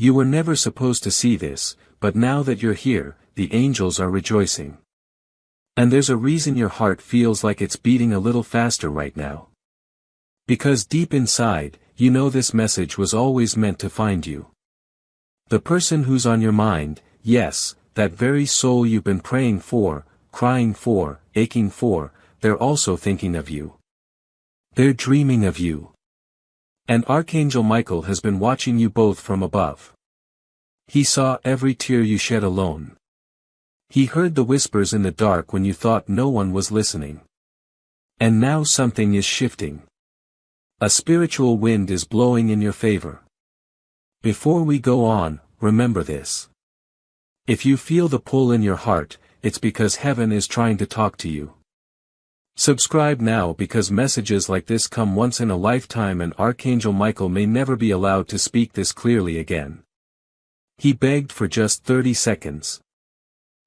You were never supposed to see this, but now that you're here, the angels are rejoicing. And there's a reason your heart feels like it's beating a little faster right now. Because deep inside, you know this message was always meant to find you. The person who's on your mind, yes, that very soul you've been praying for, crying for, aching for, they're also thinking of you. They're dreaming of you. And Archangel Michael has been watching you both from above. He saw every tear you shed alone. He heard the whispers in the dark when you thought no one was listening. And now something is shifting. A spiritual wind is blowing in your favor. Before we go on, remember this. If you feel the pull in your heart, it's because heaven is trying to talk to you. Subscribe now because messages like this come once in a lifetime and Archangel Michael may never be allowed to speak this clearly again. He begged for just 30 seconds.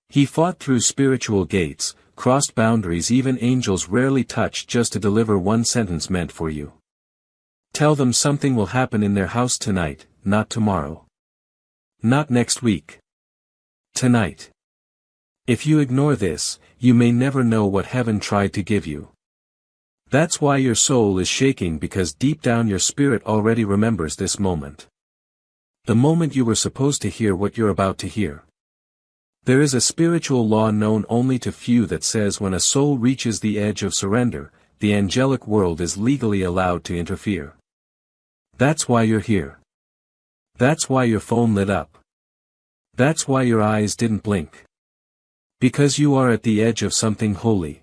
He fought through spiritual gates, crossed boundaries even angels rarely touch just to deliver one sentence meant for you. Tell them something will happen in their house tonight, not tomorrow. Not next week. Tonight. If you ignore this, you may never know what heaven tried to give you. That's why your soul is shaking because deep down your spirit already remembers this moment. The moment you were supposed to hear what you're about to hear. There is a spiritual law known only to few that says when a soul reaches the edge of surrender, the angelic world is legally allowed to interfere. That's why you're here. That's why your phone lit up. That's why your eyes didn't blink. Because you are at the edge of something holy.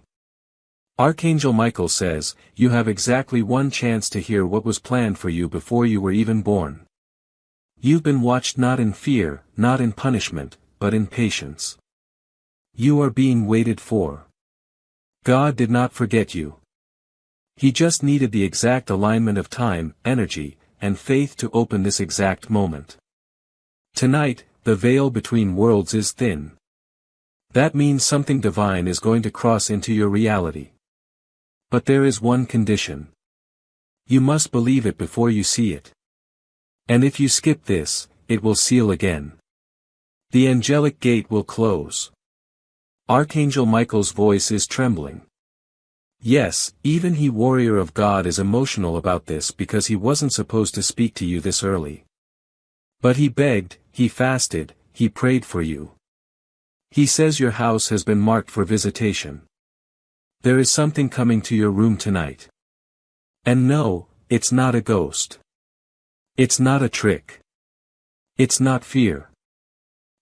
Archangel Michael says, you have exactly one chance to hear what was planned for you before you were even born. You've been watched not in fear, not in punishment, but in patience. You are being waited for. God did not forget you. He just needed the exact alignment of time, energy, and faith to open this exact moment. Tonight, the veil between worlds is thin. That means something divine is going to cross into your reality. But there is one condition. You must believe it before you see it. And if you skip this, it will seal again. The angelic gate will close. Archangel Michael's voice is trembling. Yes, even he warrior of God is emotional about this because he wasn't supposed to speak to you this early. But he begged, he fasted, he prayed for you. He says your house has been marked for visitation. There is something coming to your room tonight. And no, it's not a ghost. It's not a trick. It's not fear.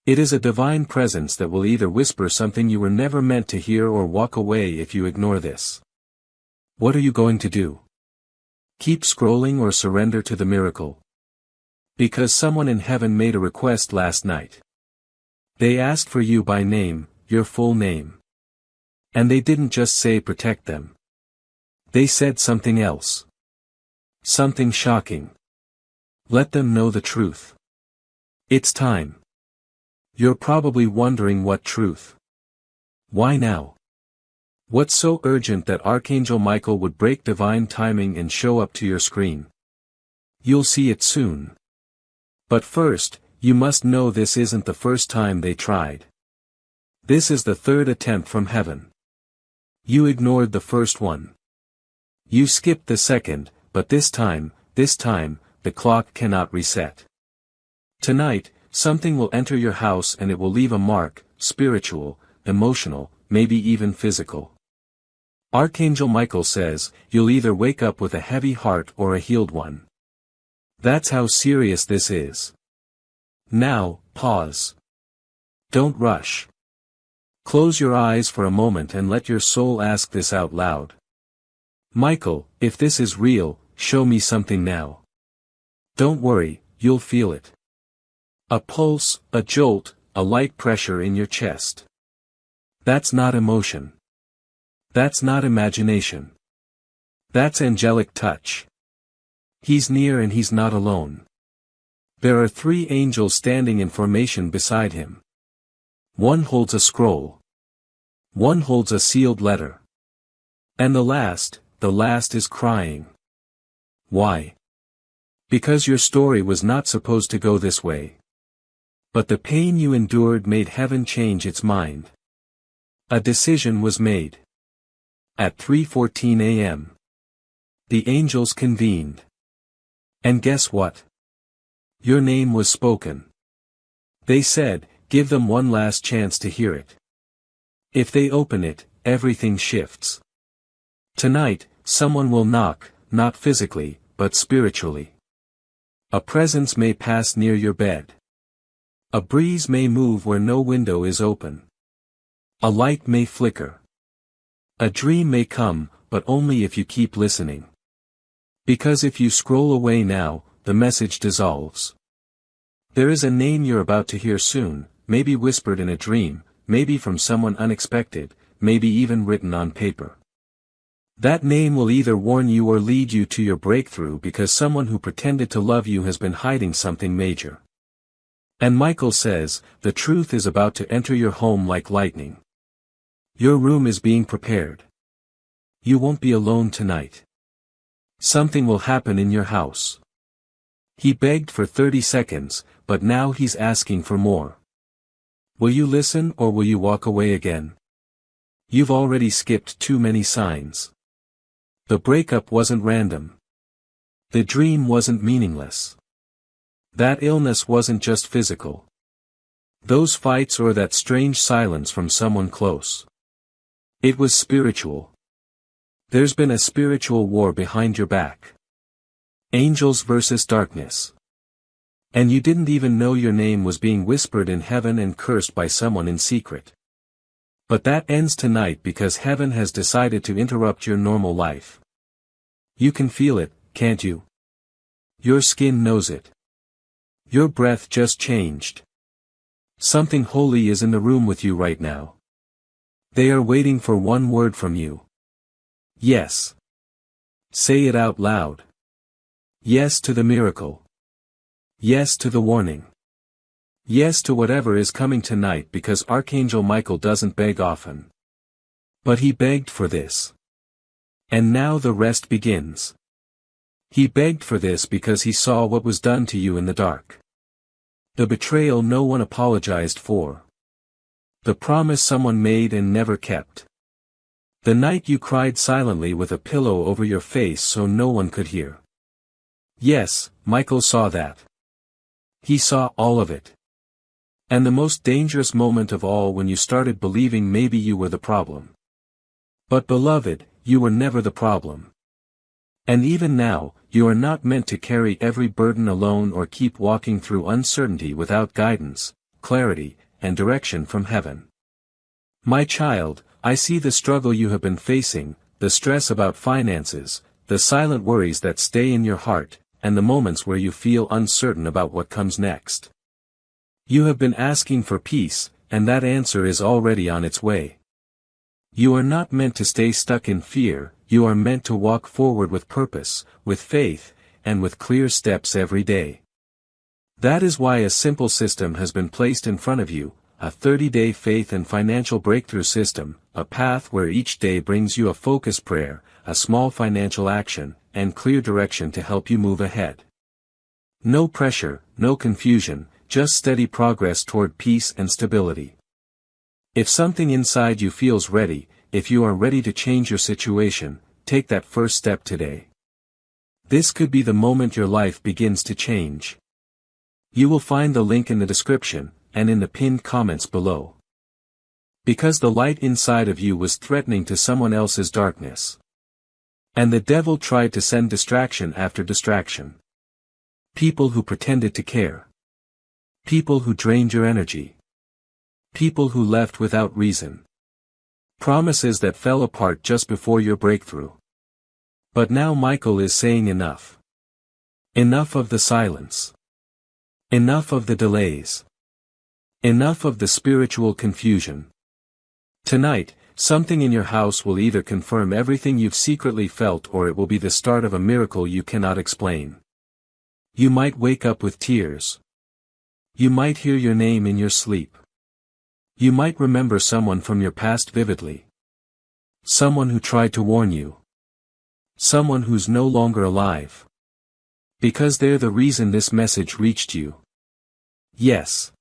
It is a divine presence that will either whisper something you were never meant to hear or walk away if you ignore this. What are you going to do? Keep scrolling or surrender to the miracle? Because someone in heaven made a request last night. They asked for you by name, your full name. And they didn't just say protect them. They said something else. Something shocking. Let them know the truth. It's time. You're probably wondering what truth. Why now? What's so urgent that Archangel Michael would break divine timing and show up to your screen? You'll see it soon. But first, you must know this isn't the first time they tried. This is the third attempt from heaven. You ignored the first one. You skipped the second, but this time, the clock cannot reset. Tonight, something will enter your house and it will leave a mark, spiritual, emotional, maybe even physical. Archangel Michael says, you'll either wake up with a heavy heart or a healed one. That's how serious this is. Now, pause. Don't rush. Close your eyes for a moment and let your soul ask this out loud. Michael, if this is real, show me something now. Don't worry, you'll feel it. A pulse, a jolt, a light pressure in your chest. That's not emotion. That's not imagination. That's angelic touch. He's near and he's not alone. There are 3 angels standing in formation beside him. One holds a scroll. One holds a sealed letter. And the last is crying. Why? Because your story was not supposed to go this way. But the pain you endured made heaven change its mind. A decision was made. At 3:14 a.m. the angels convened. And guess what? Your name was spoken. They said, give them one last chance to hear it. If they open it, everything shifts. Tonight, someone will knock, not physically, but spiritually. A presence may pass near your bed. A breeze may move where no window is open. A light may flicker. A dream may come, but only if you keep listening. Because if you scroll away now, the message dissolves. There is a name you're about to hear soon, maybe whispered in a dream, maybe from someone unexpected, maybe even written on paper. That name will either warn you or lead you to your breakthrough because someone who pretended to love you has been hiding something major. And Michael says, the truth is about to enter your home like lightning. Your room is being prepared. You won't be alone tonight. Something will happen in your house. He begged for 30 seconds, but now he's asking for more. Will you listen or will you walk away again? You've already skipped too many signs. The breakup wasn't random. The dream wasn't meaningless. That illness wasn't just physical. Those fights or that strange silence from someone close. It was spiritual. There's been a spiritual war behind your back. Angels versus darkness. And you didn't even know your name was being whispered in heaven and cursed by someone in secret. But that ends tonight because heaven has decided to interrupt your normal life. You can feel it, can't you? Your skin knows it. Your breath just changed. Something holy is in the room with you right now. They are waiting for one word from you. Yes. Say it out loud. Yes to the miracle. Yes to the warning. Yes to whatever is coming tonight because Archangel Michael doesn't beg often. But he begged for this. And now the rest begins. He begged for this because he saw what was done to you in the dark. The betrayal no one apologized for. The promise someone made and never kept. The night you cried silently with a pillow over your face so no one could hear. Yes, Michael saw that. He saw all of it. And the most dangerous moment of all when you started believing maybe you were the problem. But beloved, you were never the problem. And even now, you are not meant to carry every burden alone or keep walking through uncertainty without guidance, clarity, and direction from heaven. My child, I see the struggle you have been facing, the stress about finances, the silent worries that stay in your heart, and the moments where you feel uncertain about what comes next. You have been asking for peace, and that answer is already on its way. You are not meant to stay stuck in fear, you are meant to walk forward with purpose, with faith, and with clear steps every day. That is why a simple system has been placed in front of you, a 30-day faith and financial breakthrough system, a path where each day brings you a focused prayer, a small financial action, and clear direction to help you move ahead. No pressure, no confusion, just steady progress toward peace and stability. If something inside you feels ready, if you are ready to change your situation, take that first step today. This could be the moment your life begins to change. You will find the link in the description, and in the pinned comments below. Because the light inside of you was threatening to someone else's darkness. And the devil tried to send distraction after distraction. People who pretended to care. People who drained your energy. People who left without reason. Promises that fell apart just before your breakthrough. But now Michael is saying enough. Enough of the silence. Enough of the delays. Enough of the spiritual confusion. Tonight, something in your house will either confirm everything you've secretly felt or it will be the start of a miracle you cannot explain. You might wake up with tears. You might hear your name in your sleep. You might remember someone from your past vividly. Someone who tried to warn you. Someone who's no longer alive. Because they're the reason this message reached you. Yes.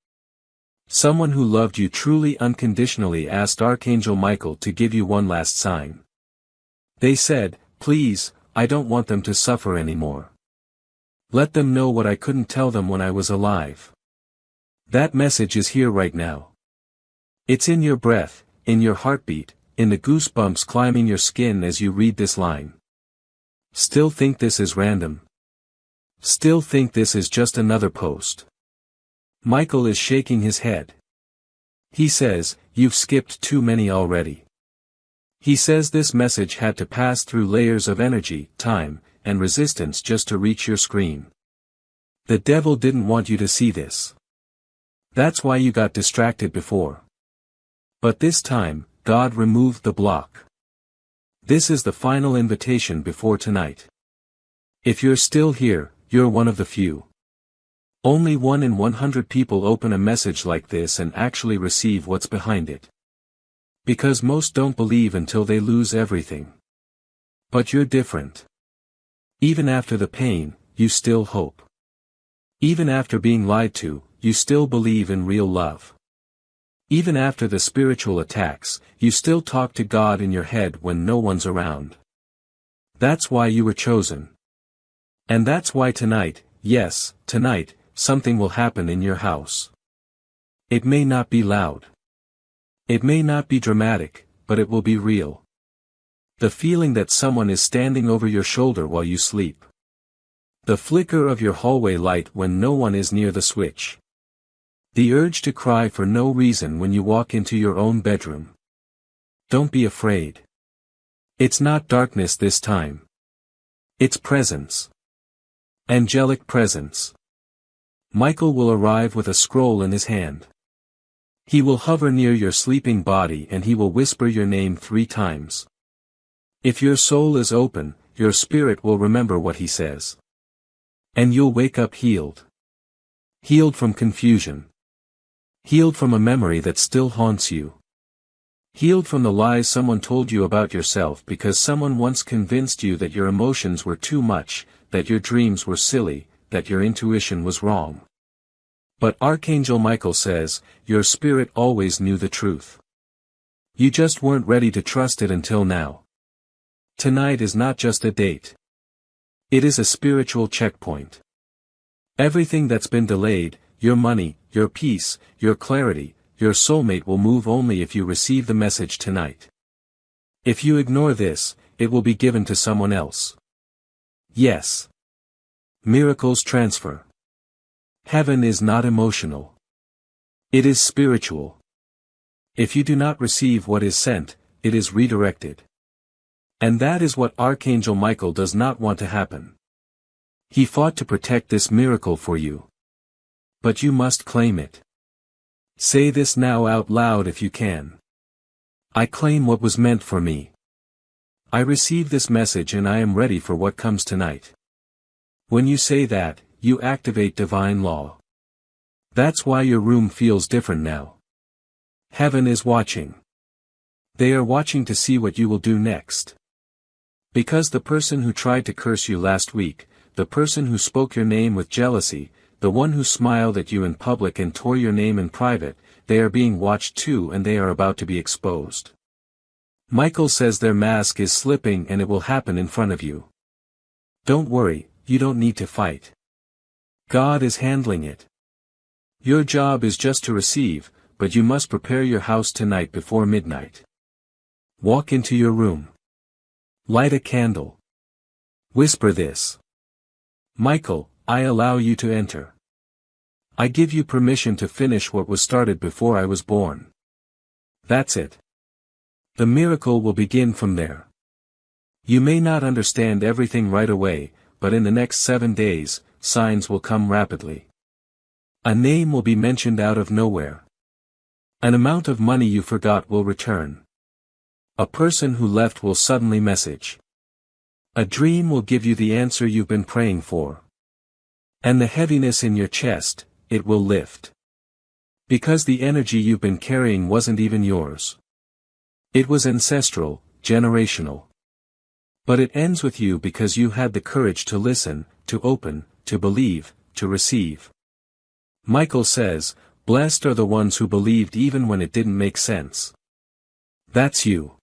Someone who loved you truly unconditionally asked Archangel Michael to give you one last sign. They said, "Please, I don't want them to suffer anymore. Let them know what I couldn't tell them when I was alive." That message is here right now. It's in your breath, in your heartbeat, in the goosebumps climbing your skin as you read this line. Still think this is random? Still think this is just another post? Michael is shaking his head. He says, "You've skipped too many already." He says this message had to pass through layers of energy, time, and resistance just to reach your screen. The devil didn't want you to see this. That's why you got distracted before. But this time, God removed the block. This is the final invitation before tonight. If you're still here, you're one of the few. Only 1 in 100 people open a message like this and actually receive what's behind it. Because most don't believe until they lose everything. But you're different. Even after the pain, you still hope. Even after being lied to, you still believe in real love. Even after the spiritual attacks, you still talk to God in your head when no one's around. That's why you were chosen. And that's why tonight, yes, tonight, something will happen in your house. It may not be loud. It may not be dramatic, but it will be real. The feeling that someone is standing over your shoulder while you sleep. The flicker of your hallway light when no one is near the switch. The urge to cry for no reason when you walk into your own bedroom. Don't be afraid. It's not darkness this time. It's presence. Angelic presence. Michael will arrive with a scroll in his hand. He will hover near your sleeping body and he will whisper your name 3 times. If your soul is open, your spirit will remember what he says. And you'll wake up healed. Healed from confusion. Healed from a memory that still haunts you. Healed from the lies someone told you about yourself because someone once convinced you that your emotions were too much, that your dreams were silly, that your intuition was wrong. But Archangel Michael says, your spirit always knew the truth. You just weren't ready to trust it until now. Tonight is not just a date. It is a spiritual checkpoint. Everything that's been delayed, your money, your peace, your clarity, your soulmate will move only if you receive the message tonight. If you ignore this, it will be given to someone else. Yes. Miracles transfer. Heaven is not emotional. It is spiritual. If you do not receive what is sent, it is redirected. And that is what Archangel Michael does not want to happen. He fought to protect this miracle for you. But you must claim it. Say this now out loud if you can. I claim what was meant for me. I receive this message and I am ready for what comes tonight. When you say that, you activate divine law. That's why your room feels different now. Heaven is watching. They are watching to see what you will do next. Because the person who tried to curse you last week, the person who spoke your name with jealousy, the one who smiled at you in public and tore your name in private, they are being watched too and they are about to be exposed. Michael says their mask is slipping and it will happen in front of you. Don't worry, you don't need to fight. God is handling it. Your job is just to receive, but you must prepare your house tonight before midnight. Walk into your room. Light a candle. Whisper this. Michael, I allow you to enter. I give you permission to finish what was started before I was born. That's it. The miracle will begin from there. You may not understand everything right away, but in the next 7 days, signs will come rapidly. A name will be mentioned out of nowhere. An amount of money you forgot will return. A person who left will suddenly message. A dream will give you the answer you've been praying for. And the heaviness in your chest, it will lift. Because the energy you've been carrying wasn't even yours. It was ancestral, generational. But it ends with you because you had the courage to listen, to open, to believe, to receive. Michael says, blessed are the ones who believed even when it didn't make sense. That's you.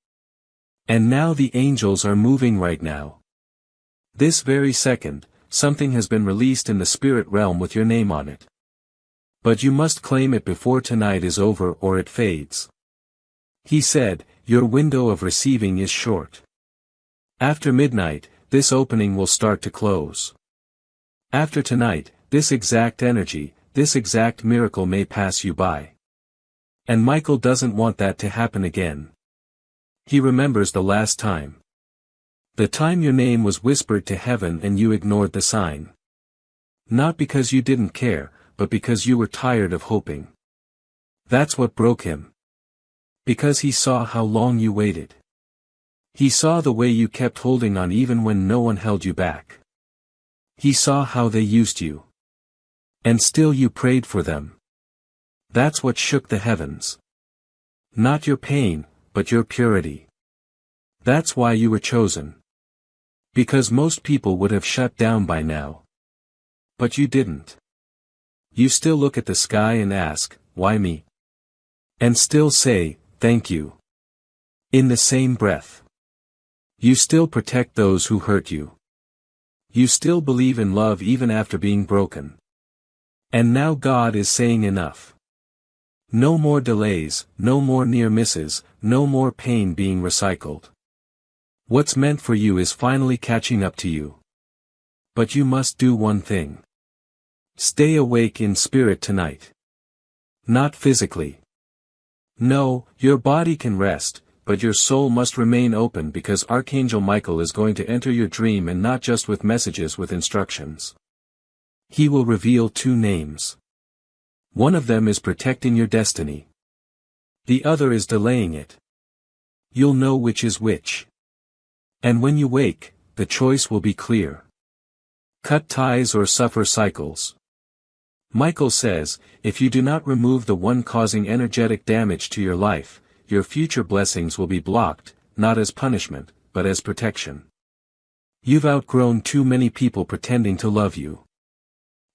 And now the angels are moving right now. This very second, something has been released in the spirit realm with your name on it. But you must claim it before tonight is over or it fades. He said, your window of receiving is short. After midnight, this opening will start to close. After tonight, this exact energy, this exact miracle may pass you by. And Michael doesn't want that to happen again. He remembers the last time. The time your name was whispered to heaven and you ignored the sign. Not because you didn't care, but because you were tired of hoping. That's what broke him. Because he saw how long you waited. He saw the way you kept holding on even when no one held you back. He saw how they used you. And still you prayed for them. That's what shook the heavens. Not your pain, but your purity. That's why you were chosen. Because most people would have shut down by now. But you didn't. You still look at the sky and ask, why me? And still say, thank you. In the same breath. You still protect those who hurt you. You still believe in love even after being broken. And now God is saying enough. No more delays, no more near misses, no more pain being recycled. What's meant for you is finally catching up to you. But you must do one thing. Stay awake in spirit tonight. Not physically. No, your body can rest, but your soul must remain open because Archangel Michael is going to enter your dream and not just with messages with instructions. He will reveal two names. One of them is protecting your destiny. The other is delaying it. You'll know which is which. And when you wake, the choice will be clear. Cut ties or suffer cycles. Michael says, if you do not remove the one causing energetic damage to your life, your future blessings will be blocked, not as punishment, but as protection. You've outgrown too many people pretending to love you.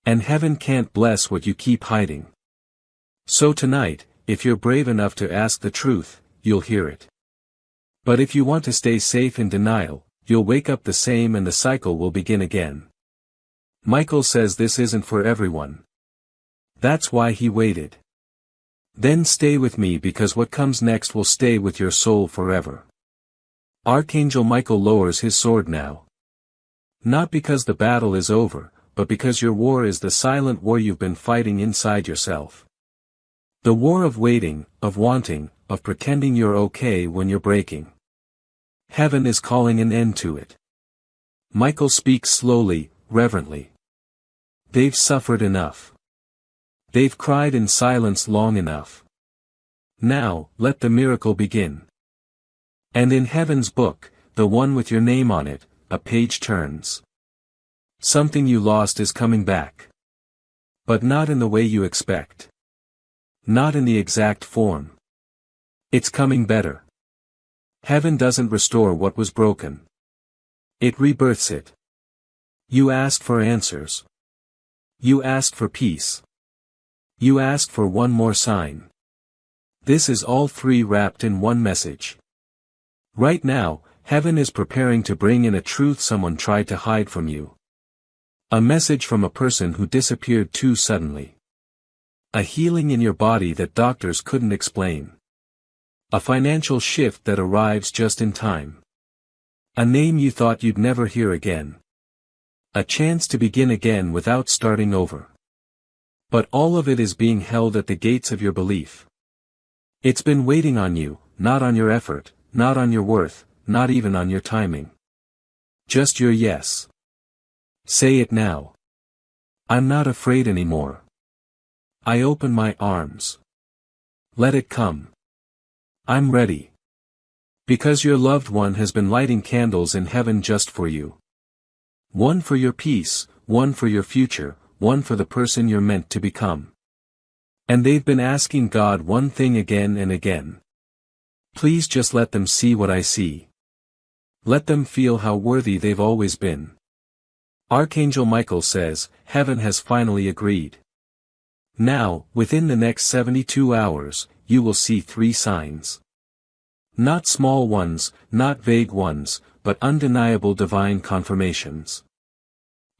And heaven can't bless what you keep hiding. So tonight, if you're brave enough to ask the truth, you'll hear it. But if you want to stay safe in denial, you'll wake up the same and the cycle will begin again. Michael says this isn't for everyone. That's why he waited. Then stay with me because what comes next will stay with your soul forever. Archangel Michael lowers his sword now. Not because the battle is over, but because your war is the silent war you've been fighting inside yourself. The war of waiting, of wanting, of pretending you're okay when you're breaking. Heaven is calling an end to it. Michael speaks slowly, reverently. They've suffered enough. They've cried in silence long enough. Now, let the miracle begin. And in heaven's book, the one with your name on it, a page turns. Something you lost is coming back. But not in the way you expect. Not in the exact form. It's coming better. Heaven doesn't restore what was broken. It rebirths it. You asked for answers. You asked for peace. You asked for one more sign. This is all three wrapped in one message. Right now, heaven is preparing to bring in a truth someone tried to hide from you. A message from a person who disappeared too suddenly. A healing in your body that doctors couldn't explain. A financial shift that arrives just in time. A name you thought you'd never hear again. A chance to begin again without starting over. But all of it is being held at the gates of your belief. It's been waiting on you, not on your effort, not on your worth, not even on your timing. Just your yes. Say it now. I'm not afraid anymore. I open my arms. Let it come. I'm ready. Because your loved one has been lighting candles in heaven just for you. One for your peace, one for your future, one for the person you're meant to become. And they've been asking God one thing again and again. Please just let them see what I see. Let them feel how worthy they've always been. Archangel Michael says, heaven has finally agreed. Now, within the next 72 hours, you will see 3 signs. Not small ones, not vague ones, but undeniable divine confirmations.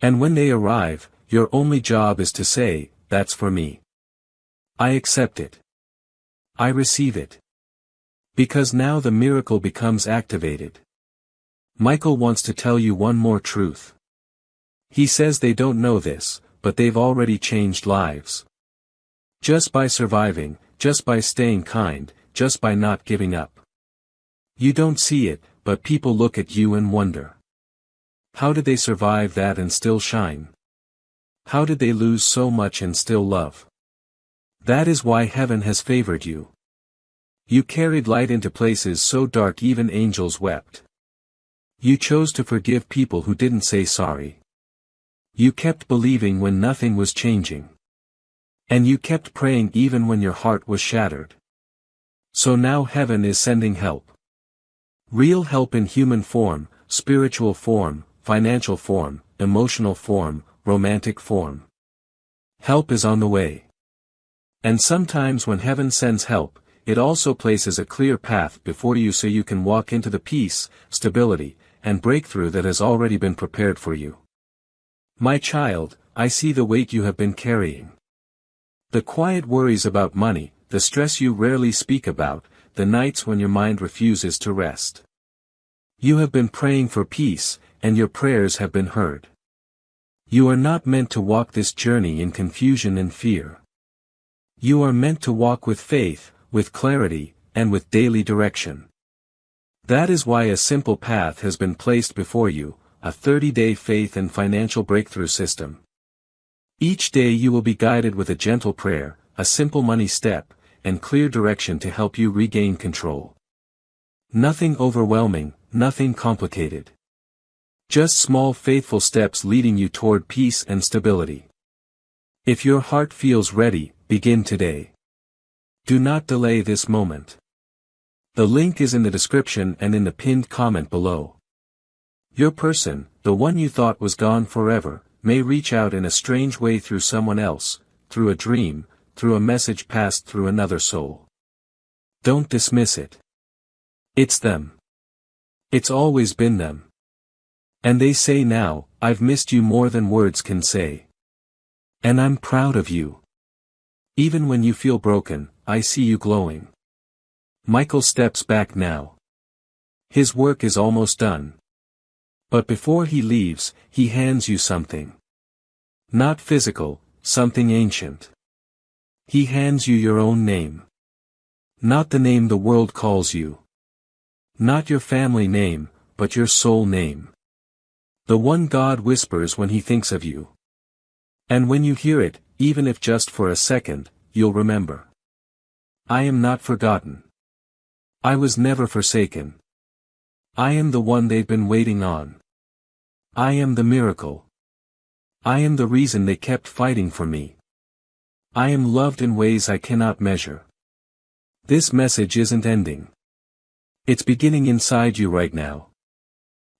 And when they arrive, your only job is to say, that's for me. I accept it. I receive it. Because now the miracle becomes activated. Michael wants to tell you one more truth. He says they don't know this, but they've already changed lives. Just by surviving, just by staying kind, just by not giving up. You don't see it, but people look at you and wonder. How did they survive that and still shine? How did they lose so much and still love? That is why heaven has favored you. You carried light into places so dark even angels wept. You chose to forgive people who didn't say sorry. You kept believing when nothing was changing. And you kept praying even when your heart was shattered. So now heaven is sending help. Real help in human form, spiritual form, financial form, emotional form, romantic form. Help is on the way. And sometimes when heaven sends help, it also places a clear path before you so you can walk into the peace, stability, and breakthrough that has already been prepared for you. My child, I see the weight you have been carrying. The quiet worries about money, the stress you rarely speak about, the nights when your mind refuses to rest. You have been praying for peace, and your prayers have been heard. You are not meant to walk this journey in confusion and fear. You are meant to walk with faith, with clarity, and with daily direction. That is why a simple path has been placed before you, a 30-day faith and financial breakthrough system. Each day you will be guided with a gentle prayer, a simple money step, and clear direction to help you regain control. Nothing overwhelming, nothing complicated. Just small faithful steps leading you toward peace and stability. If your heart feels ready, begin today. Do not delay this moment. The link is in the description and in the pinned comment below. Your person, the one you thought was gone forever, may reach out in a strange way through someone else, through a dream, through a message passed through another soul. Don't dismiss it. It's them. It's always been them. And they say now, I've missed you more than words can say. And I'm proud of you. Even when you feel broken, I see you glowing. Michael steps back now. His work is almost done. But before he leaves, he hands you something. Not physical, something ancient. He hands you your own name. Not the name the world calls you. Not your family name, but your soul name. The one God whispers when he thinks of you. And when you hear it, even if just for a second, you'll remember. I am not forgotten. I was never forsaken. I am the one they've been waiting on. I am the miracle. I am the reason they kept fighting for me. I am loved in ways I cannot measure. This message isn't ending. It's beginning inside you right now.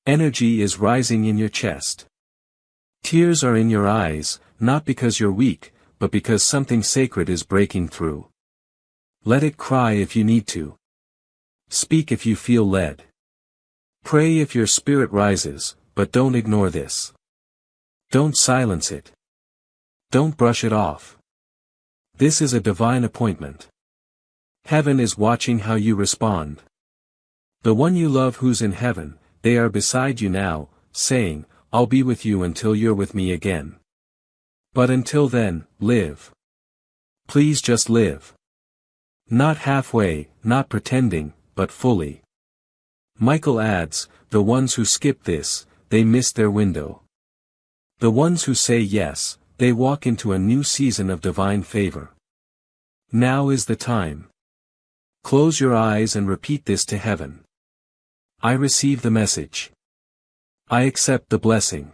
Energy is rising in your chest. Tears are in your eyes, not because you're weak, but because something sacred is breaking through. Let it cry if you need to. Speak if you feel led. Pray if your spirit rises, but don't ignore this. Don't silence it. Don't brush it off. This is a divine appointment. Heaven is watching how you respond. The one you love who's in heaven, they are beside you now, saying, I'll be with you until you're with me again. But until then, live. Please just live. Not halfway, not pretending, but fully. Michael adds, the ones who skip this, they miss their window. The ones who say yes, they walk into a new season of divine favor. Now is the time. Close your eyes and repeat this to heaven. I receive the message. I accept the blessing.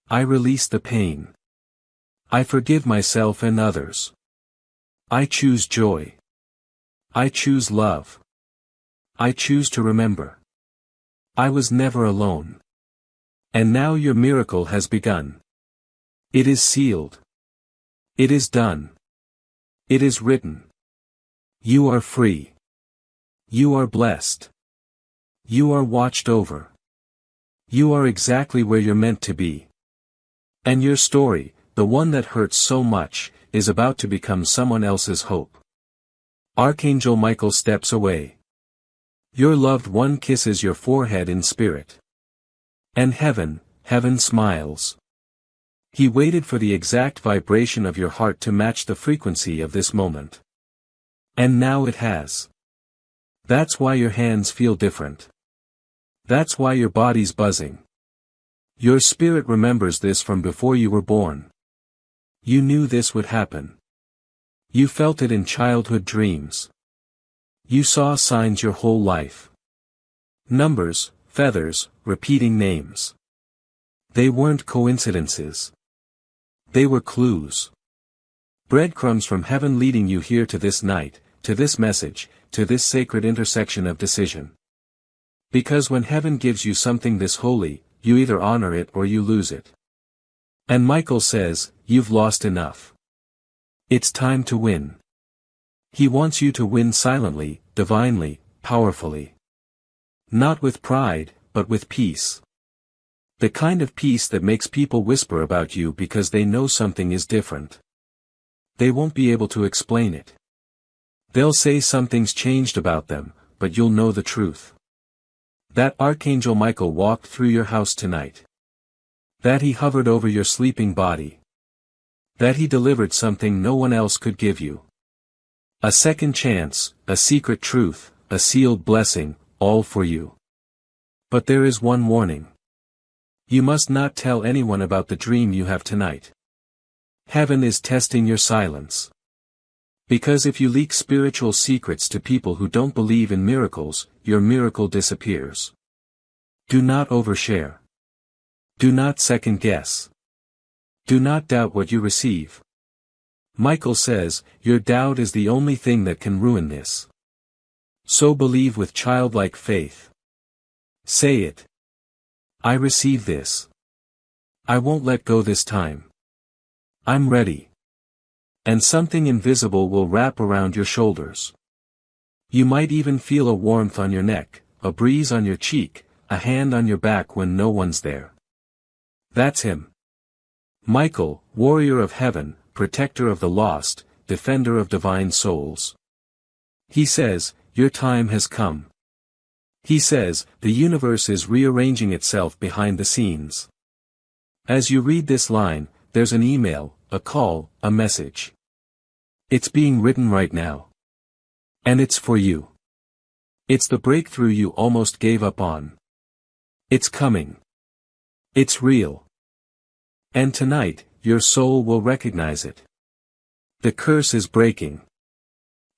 I release the pain. I forgive myself and others. I choose joy. I choose love. I choose to remember. I was never alone. And now your miracle has begun. It is sealed. It is done. It is written. You are free. You are blessed. You are watched over. You are exactly where you're meant to be. And your story, the one that hurts so much, is about to become someone else's hope. Archangel Michael steps away. Your loved one kisses your forehead in spirit. And heaven smiles. He waited for the exact vibration of your heart to match the frequency of this moment. And now it has. That's why your hands feel different. That's why your body's buzzing. Your spirit remembers this from before you were born. You knew this would happen. You felt it in childhood dreams. You saw signs your whole life. Numbers, feathers, repeating names. They weren't coincidences. They were clues. Breadcrumbs from heaven leading you here to this night, to this message, to this sacred intersection of decision. Because when heaven gives you something this holy, you either honor it or you lose it. And Michael says, you've lost enough. It's time to win. He wants you to win silently, divinely, powerfully. Not with pride, but with peace. The kind of peace that makes people whisper about you because they know something is different. They won't be able to explain it. They'll say something's changed about them, but you'll know the truth. That Archangel Michael walked through your house tonight. That he hovered over your sleeping body. That he delivered something no one else could give you. A second chance, a secret truth, a sealed blessing, all for you. But there is one warning. You must not tell anyone about the dream you have tonight. Heaven is testing your silence. Because if you leak spiritual secrets to people who don't believe in miracles, your miracle disappears. Do not overshare. Do not second guess. Do not doubt what you receive. Michael says, your doubt is the only thing that can ruin this. So believe with childlike faith. Say it. I receive this. I won't let go this time. I'm ready. And something invisible will wrap around your shoulders. You might even feel a warmth on your neck, a breeze on your cheek, a hand on your back when no one's there. That's him. Michael, warrior of heaven, protector of the lost, defender of divine souls. He says, your time has come. He says, the universe is rearranging itself behind the scenes. As you read this line, there's an email, a call, a message. It's being written right now. And it's for you. It's the breakthrough you almost gave up on. It's coming. It's real. And tonight, your soul will recognize it. The curse is breaking.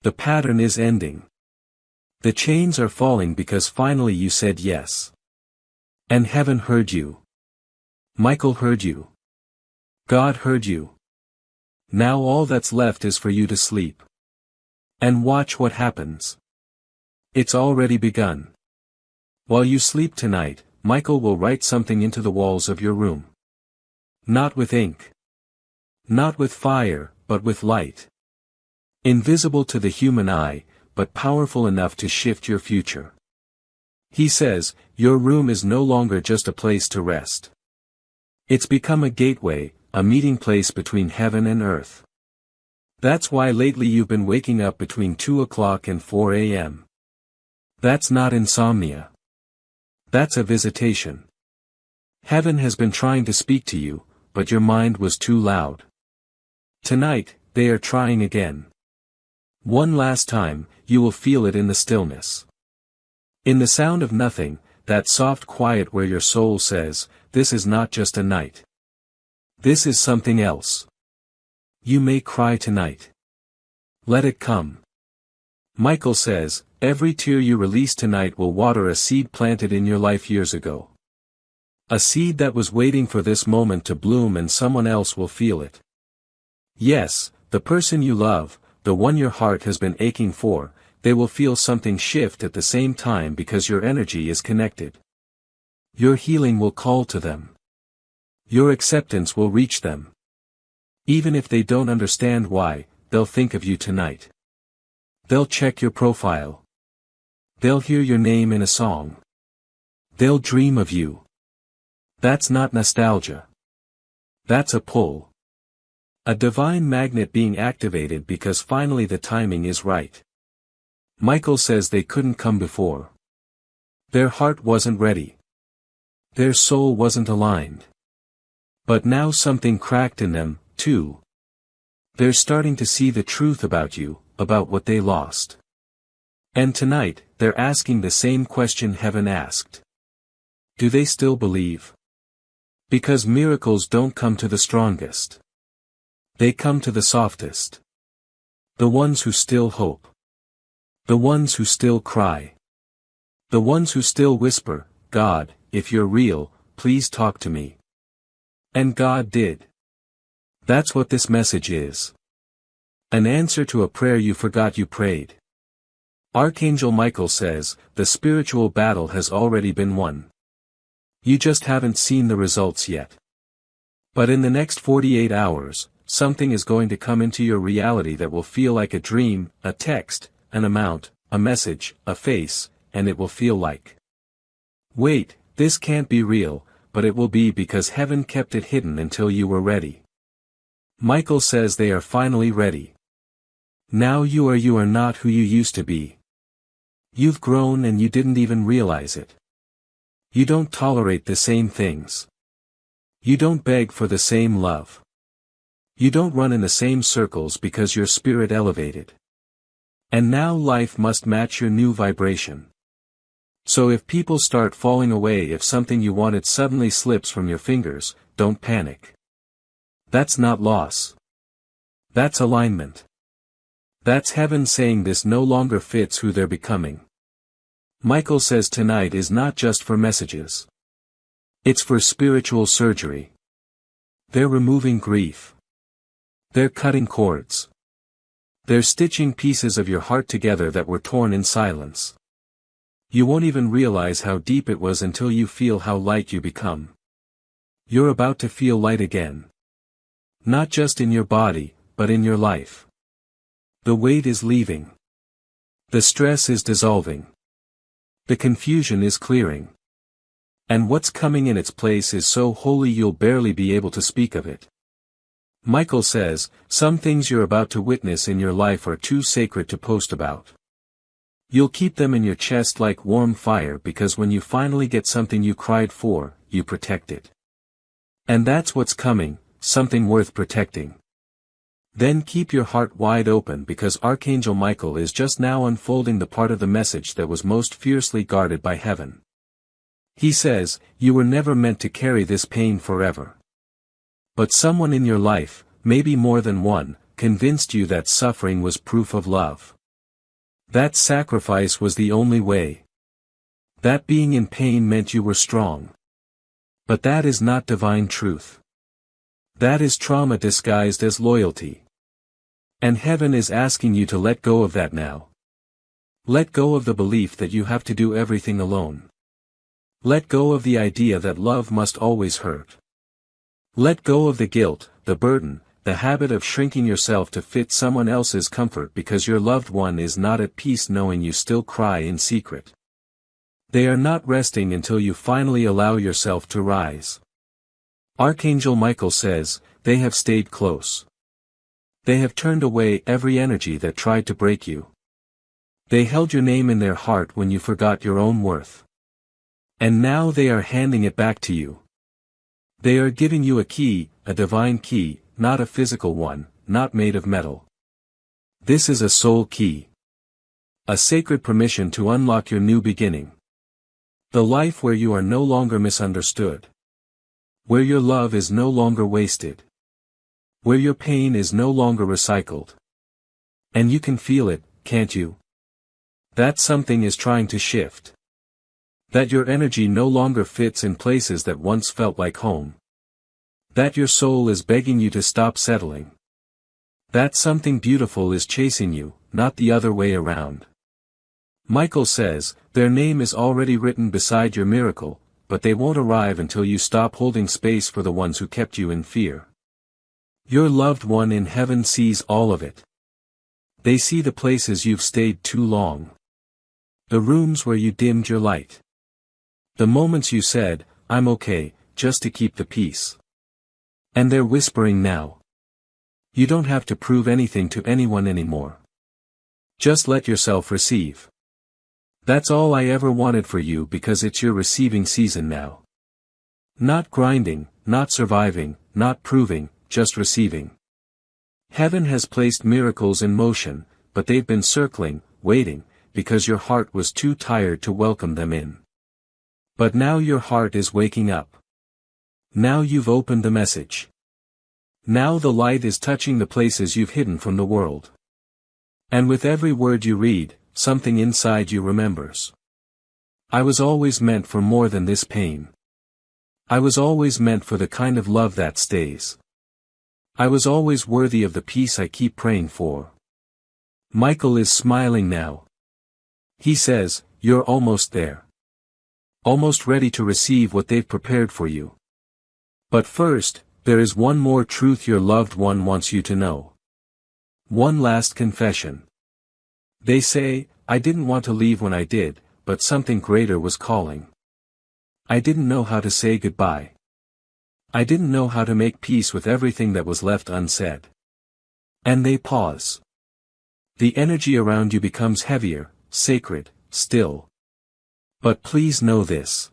The pattern is ending. The chains are falling because finally you said yes. And heaven heard you. Michael heard you. God heard you. Now all that's left is for you to sleep. And watch what happens. It's already begun. While you sleep tonight, Michael will write something into the walls of your room. Not with ink. Not with fire, but with light. Invisible to the human eye, but powerful enough to shift your future. He says, your room is no longer just a place to rest. It's become a gateway, a meeting place between heaven and earth. That's why lately you've been waking up between 2 o'clock and 4 a.m. That's not insomnia. That's a visitation. Heaven has been trying to speak to you, but your mind was too loud. Tonight, they are trying again. One last time, you will feel it in the stillness. In the sound of nothing, that soft quiet where your soul says, this is not just a night. This is something else. You may cry tonight. Let it come. Michael says, every tear you release tonight will water a seed planted in your life years ago. A seed that was waiting for this moment to bloom and someone else will feel it. Yes, the person you love, the one your heart has been aching for, they will feel something shift at the same time because your energy is connected. Your healing will call to them. Your acceptance will reach them. Even if they don't understand why, they'll think of you tonight. They'll check your profile. They'll hear your name in a song. They'll dream of you. That's not nostalgia. That's a pull. A divine magnet being activated because finally the timing is right. Michael says they couldn't come before. Their heart wasn't ready. Their soul wasn't aligned. But now something cracked in them, too. They're starting to see the truth about you, about what they lost. And tonight, they're asking the same question heaven asked. Do they still believe? Because miracles don't come to the strongest. They come to the softest. The ones who still hope. The ones who still cry. The ones who still whisper, God, if you're real, please talk to me. And God did. That's what this message is. An answer to a prayer you forgot you prayed. Archangel Michael says, the spiritual battle has already been won. You just haven't seen the results yet. But in the next 48 hours, something is going to come into your reality that will feel like a dream, a text, an amount, a message, a face, and it will feel like. Wait, this can't be real, but it will be because heaven kept it hidden until you were ready. Michael says they are finally ready. Now you are not who you used to be. You've grown and you didn't even realize it. You don't tolerate the same things. You don't beg for the same love. You don't run in the same circles because your spirit elevated. And now life must match your new vibration. So if people start falling away, if something you wanted suddenly slips from your fingers, don't panic. That's not loss. That's alignment. That's heaven saying this no longer fits who they're becoming. Michael says tonight is not just for messages. It's for spiritual surgery. They're removing grief. They're cutting cords. They're stitching pieces of your heart together that were torn in silence. You won't even realize how deep it was until you feel how light you become. You're about to feel light again. Not just in your body, but in your life. The weight is leaving. The stress is dissolving. The confusion is clearing. And what's coming in its place is so holy you'll barely be able to speak of it. Michael says, some things you're about to witness in your life are too sacred to post about. You'll keep them in your chest like warm fire because when you finally get something you cried for, you protect it. And that's what's coming, something worth protecting. Then keep your heart wide open because Archangel Michael is just now unfolding the part of the message that was most fiercely guarded by heaven. He says, you were never meant to carry this pain forever. But someone in your life, maybe more than one, convinced you that suffering was proof of love. That sacrifice was the only way. That being in pain meant you were strong. But that is not divine truth. That is trauma disguised as loyalty. And heaven is asking you to let go of that now. Let go of the belief that you have to do everything alone. Let go of the idea that love must always hurt. Let go of the guilt, the burden, the habit of shrinking yourself to fit someone else's comfort because your loved one is not at peace knowing you still cry in secret. They are not resting until you finally allow yourself to rise. Archangel Michael says, they have stayed close. They have turned away every energy that tried to break you. They held your name in their heart when you forgot your own worth. And now they are handing it back to you. They are giving you a key, a divine key, not a physical one, not made of metal. This is a soul key. A sacred permission to unlock your new beginning. The life where you are no longer misunderstood. Where your love is no longer wasted. Where your pain is no longer recycled. And you can feel it, can't you? That something is trying to shift. That your energy no longer fits in places that once felt like home. That your soul is begging you to stop settling. That something beautiful is chasing you, not the other way around. Michael says, their name is already written beside your miracle, but they won't arrive until you stop holding space for the ones who kept you in fear. Your loved one in heaven sees all of it. They see the places you've stayed too long. The rooms where you dimmed your light. The moments you said, "I'm okay," just to keep the peace. And they're whispering now. You don't have to prove anything to anyone anymore. Just let yourself receive. That's all I ever wanted for you, because it's your receiving season now. Not grinding, not surviving, not proving, just receiving. Heaven has placed miracles in motion, but they've been circling, waiting, because your heart was too tired to welcome them in. But now your heart is waking up. Now you've opened the message. Now the light is touching the places you've hidden from the world. And with every word you read, something inside you remembers. I was always meant for more than this pain. I was always meant for the kind of love that stays. I was always worthy of the peace I keep praying for. Michael is smiling now. He says, "You're almost there. Almost ready to receive what they've prepared for you. But first, there is one more truth your loved one wants you to know. One last confession. They say, I didn't want to leave when I did, but something greater was calling. I didn't know how to say goodbye. I didn't know how to make peace with everything that was left unsaid." And they pause. The energy around you becomes heavier, sacred, still. But please know this.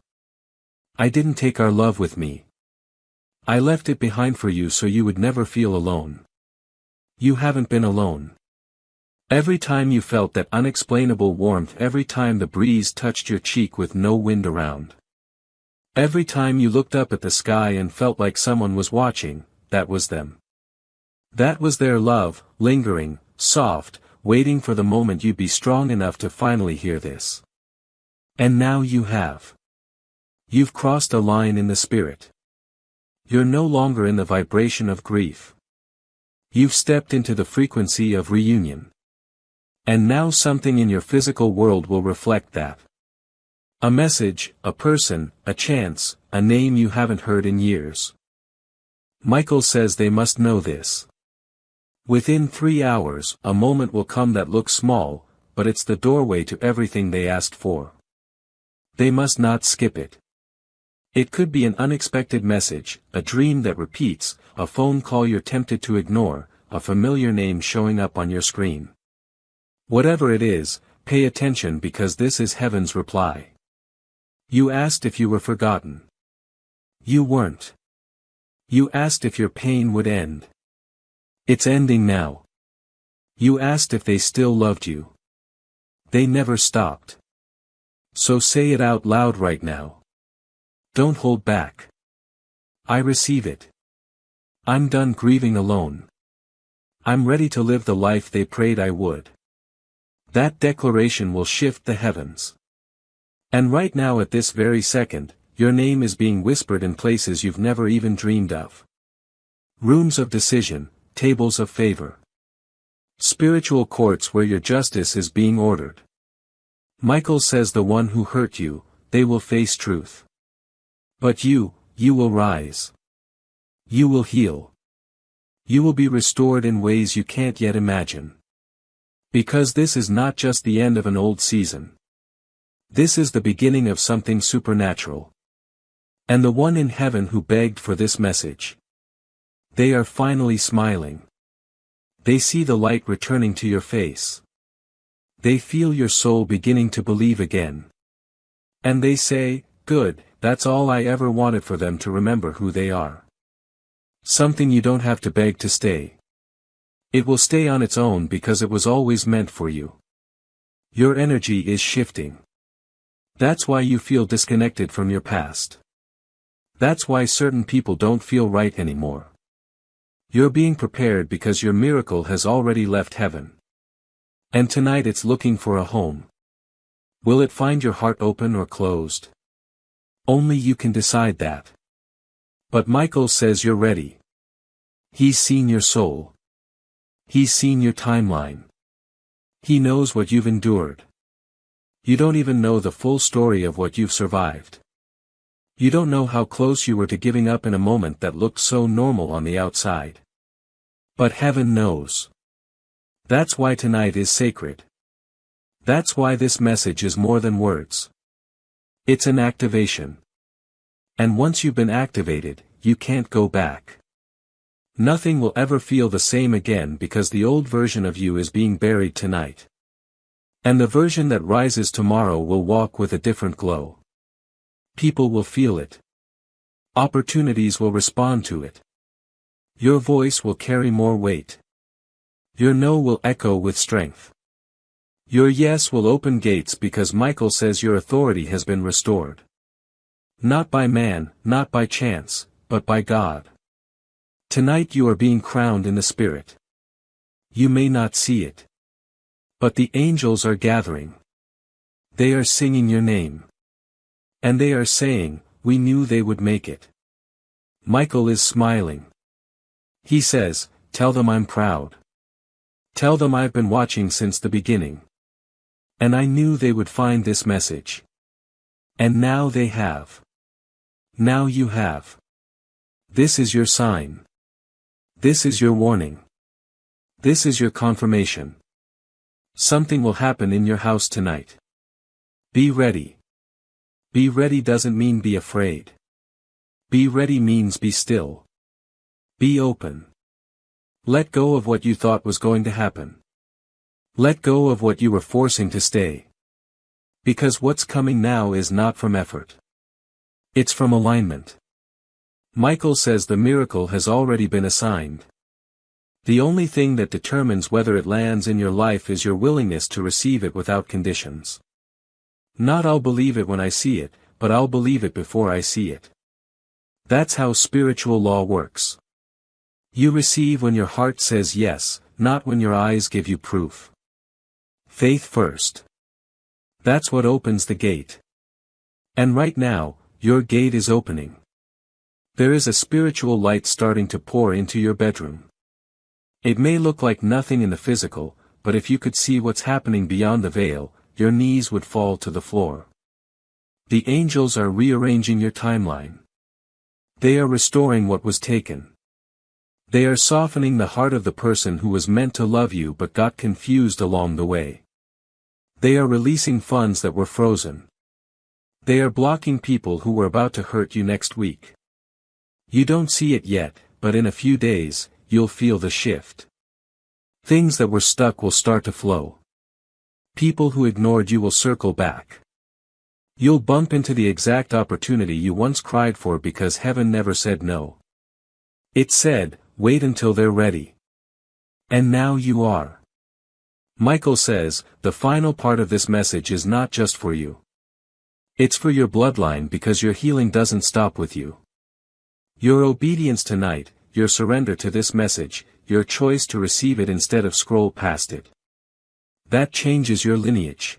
I didn't take our love with me. I left it behind for you so you would never feel alone. You haven't been alone. Every time you felt that unexplainable warmth, every time the breeze touched your cheek with no wind around. Every time you looked up at the sky and felt like someone was watching, that was them. That was their love, lingering, soft, waiting for the moment you'd be strong enough to finally hear this. And now you have. You've crossed a line in the spirit. You're no longer in the vibration of grief. You've stepped into the frequency of reunion. And now something in your physical world will reflect that. A message, a person, a chance, a name you haven't heard in years. Michael says they must know this. Within 3 hours, a moment will come that looks small, but it's the doorway to everything they asked for. They must not skip it. It could be an unexpected message, a dream that repeats, a phone call you're tempted to ignore, a familiar name showing up on your screen. Whatever it is, pay attention, because this is heaven's reply. You asked if you were forgotten. You weren't. You asked if your pain would end. It's ending now. You asked if they still loved you. They never stopped. So say it out loud right now. Don't hold back. I receive it. I'm done grieving alone. I'm ready to live the life they prayed I would. That declaration will shift the heavens. And right now, at this very second, your name is being whispered in places you've never even dreamed of. Rooms of decision, tables of favor. Spiritual courts where your justice is being ordered. Michael says the one who hurt you, they will face truth. But you will rise. You will heal. You will be restored in ways you can't yet imagine. Because this is not just the end of an old season. This is the beginning of something supernatural. And the one in heaven who begged for this message. They are finally smiling. They see the light returning to your face. They feel your soul beginning to believe again. And they say, "Good, that's all I ever wanted for them to remember who they are." Something you don't have to beg to stay. It will stay on its own because it was always meant for you. Your energy is shifting. That's why you feel disconnected from your past. That's why certain people don't feel right anymore. You're being prepared because your miracle has already left heaven. And tonight it's looking for a home. Will it find your heart open or closed? Only you can decide that. But Michael says you're ready. He's seen your soul. He's seen your timeline. He knows what you've endured. You don't even know the full story of what you've survived. You don't know how close you were to giving up in a moment that looked so normal on the outside. But heaven knows. That's why tonight is sacred. That's why this message is more than words. It's an activation. And once you've been activated, you can't go back. Nothing will ever feel the same again because the old version of you is being buried tonight. And the version that rises tomorrow will walk with a different glow. People will feel it. Opportunities will respond to it. Your voice will carry more weight. Your no will echo with strength. Your yes will open gates because Michael says your authority has been restored. Not by man, not by chance, but by God. Tonight you are being crowned in the Spirit. You may not see it. But the angels are gathering. They are singing your name. And they are saying, we knew they would make it. Michael is smiling. He says, tell them I'm proud. Tell them I've been watching since the beginning. And I knew they would find this message. And now they have. Now you have. This is your sign. This is your warning. This is your confirmation. Something will happen in your house tonight. Be ready. Be ready doesn't mean be afraid. Be ready means be still. Be open. Let go of what you thought was going to happen. Let go of what you were forcing to stay. Because what's coming now is not from effort. It's from alignment. Michael says the miracle has already been assigned. The only thing that determines whether it lands in your life is your willingness to receive it without conditions. Not I'll believe it when I see it, but I'll believe it before I see it. That's how spiritual law works. You receive when your heart says yes, not when your eyes give you proof. Faith first. That's what opens the gate. And right now, your gate is opening. There is a spiritual light starting to pour into your bedroom. It may look like nothing in the physical, but if you could see what's happening beyond the veil, your knees would fall to the floor. The angels are rearranging your timeline. They are restoring what was taken. They are softening the heart of the person who was meant to love you but got confused along the way. They are releasing funds that were frozen. They are blocking people who were about to hurt you next week. You don't see it yet, but in a few days, you'll feel the shift. Things that were stuck will start to flow. People who ignored you will circle back. You'll bump into the exact opportunity you once cried for because heaven never said no. It said, wait until they're ready. And now you are. Michael says, the final part of this message is not just for you. It's for your bloodline because your healing doesn't stop with you. Your obedience tonight, your surrender to this message, your choice to receive it instead of scroll past it. That changes your lineage.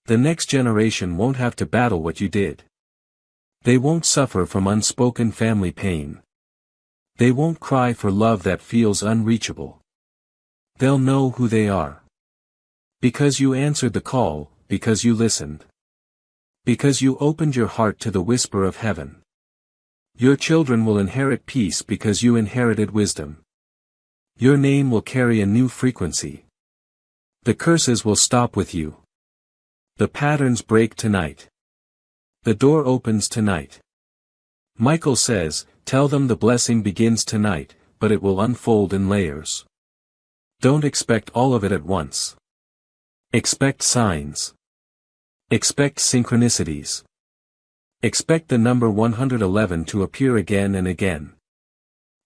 The next generation won't have to battle what you did. They won't suffer from unspoken family pain. They won't cry for love that feels unreachable. They'll know who they are. Because you answered the call, because you listened. Because you opened your heart to the whisper of heaven. Your children will inherit peace because you inherited wisdom. Your name will carry a new frequency. The curses will stop with you. The patterns break tonight. The door opens tonight. Michael says, tell them the blessing begins tonight, but it will unfold in layers. Don't expect all of it at once. Expect signs. Expect synchronicities. Expect the number 111 to appear again and again.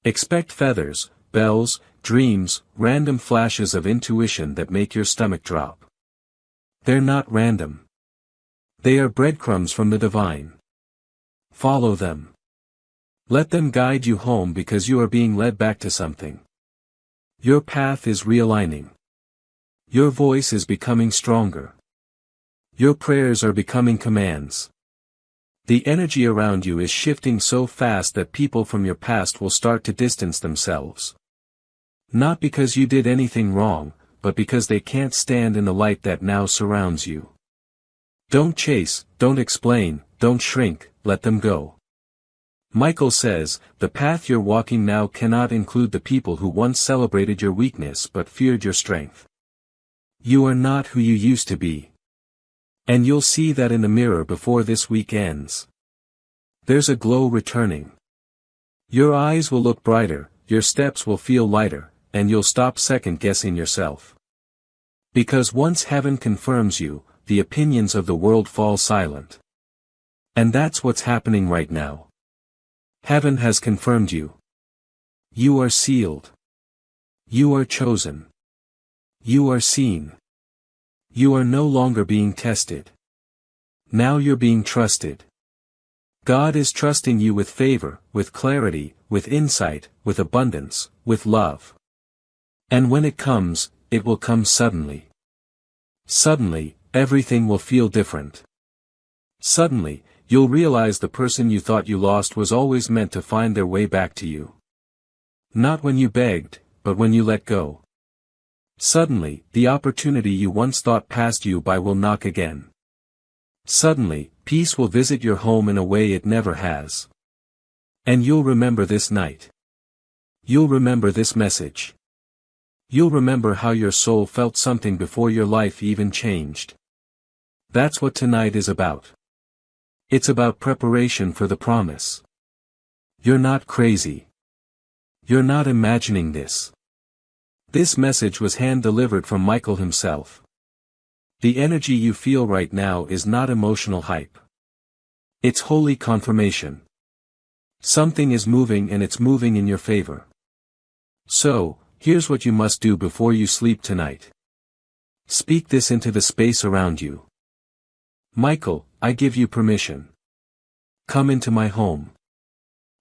Expect feathers, bells, dreams, random flashes of intuition that make your stomach drop. They're not random. They are breadcrumbs from the divine. Follow them. Let them guide you home because you are being led back to something. Your path is realigning. Your voice is becoming stronger. Your prayers are becoming commands. The energy around you is shifting so fast that people from your past will start to distance themselves. Not because you did anything wrong, but because they can't stand in the light that now surrounds you. Don't chase, don't explain, don't shrink, let them go. Michael says, the path you're walking now cannot include the people who once celebrated your weakness but feared your strength. You are not who you used to be. And you'll see that in the mirror before this week ends. There's a glow returning. Your eyes will look brighter, your steps will feel lighter, and you'll stop second-guessing yourself. Because once heaven confirms you, the opinions of the world fall silent. And that's what's happening right now. Heaven has confirmed you. You are sealed. You are chosen. You are seen. You are no longer being tested. Now you're being trusted. God is trusting you with favor, with clarity, with insight, with abundance, with love. And when it comes, it will come suddenly. Suddenly, everything will feel different. Suddenly, you'll realize the person you thought you lost was always meant to find their way back to you. Not when you begged, but when you let go. Suddenly, the opportunity you once thought passed you by will knock again. Suddenly, peace will visit your home in a way it never has. And you'll remember this night. You'll remember this message. You'll remember how your soul felt something before your life even changed. That's what tonight is about. It's about preparation for the promise. You're not crazy. You're not imagining this. This message was hand-delivered from Michael himself. The energy you feel right now is not emotional hype. It's holy confirmation. Something is moving and it's moving in your favor. So, here's what you must do before you sleep tonight. Speak this into the space around you. Michael, I give you permission. Come into my home.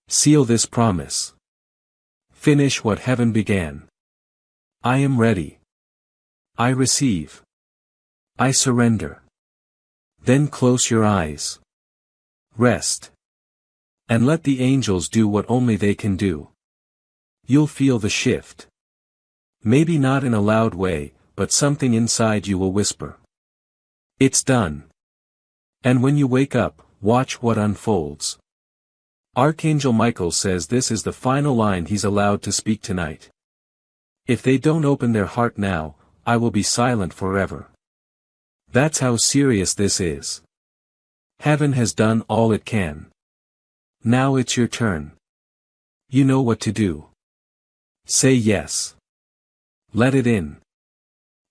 Seal this promise. Finish what heaven began. I am ready. I receive. I surrender. Then close your eyes. Rest. And let the angels do what only they can do. You'll feel the shift. Maybe not in a loud way, but something inside you will whisper. It's done. And when you wake up, watch what unfolds. Archangel Michael says this is the final line he's allowed to speak tonight. If they don't open their heart now, I will be silent forever. That's how serious this is. Heaven has done all it can. Now it's your turn. You know what to do. Say yes. Let it in.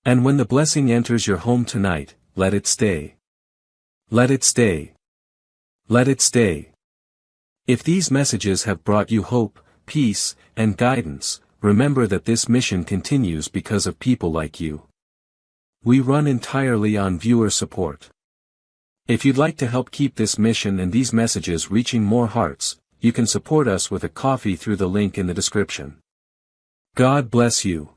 And when the blessing enters your home tonight, let it stay. Let it stay. Let it stay. If these messages have brought you hope, peace, and guidance, remember that this mission continues because of people like you. We run entirely on viewer support. If you'd like to help keep this mission and these messages reaching more hearts, you can support us with a coffee through the link in the description. God bless you.